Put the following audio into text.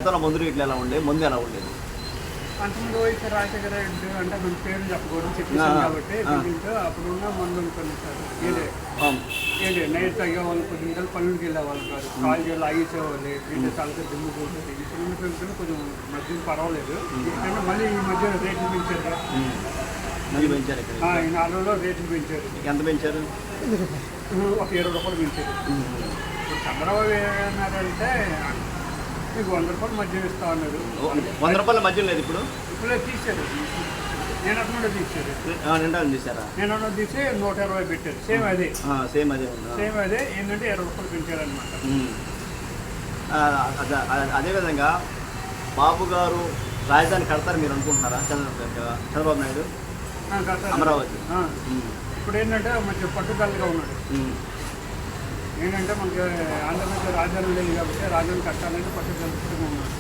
ముందు ఇట్లా ఎలా ఉండే ముందు ఎలా ఉండేది అంతకుముందు వైఎస్ రాజశేఖర రెడ్డి అంటే మన పేరు చెప్పకూడదు చెప్పేసాను కాబట్టి దీంట్లో అప్పుడున్న మందు అనుకోండి సార్ ఏదే నైట్ తగ్గేవాళ్ళు కొద్దిగా పనులకి వెళ్ళేవాళ్ళు కాదు కాలేజీలో ఆగించేవాళ్ళు దీంట్లో చాలా దిమ్ము పోతుంది ఇప్పుడు పెరుగుతుంది కొంచెం మధ్య పర్వాలేదు ఎందుకంటే మళ్ళీ ఈ మధ్య రేట్లు పెంచారు ఈ 4 రోజుల్లో రేట్లు పెంచారు ఎంత పెంచారు ఒక 20 రూపాయలు పెంచారు ఇప్పుడు చంద్రబాబు ఏమన్నారంటే మీకు 100 రూపాయలు మధ్య ఇస్తా అన్నారు 100 రూపాయల మధ్య లేదు ఇప్పుడు ఇప్పుడే తీసారు నేను అక్కడ తీసారు నిండాలని తీసారా నేను తీసి 120 పెట్టారు సేమ్ అదే ఏంటంటే 20 రూపాయలు పెంచారనమాట అదేవిధంగా బాబు గారు రాజధాని కడతారు మీరు అనుకుంటున్నారా చంద్రబాబు నాయుడు అమరావతి ఇప్పుడు ఏంటంటే మంచి పట్టుదలగా ఉన్నాడు ఏంటంటే మనకి ఆంధ్రప్రదేశ్ రాజధాని లేదు కాబట్టి రాజధాని కట్టాలంటే పట్టుదల ఉన్నాడు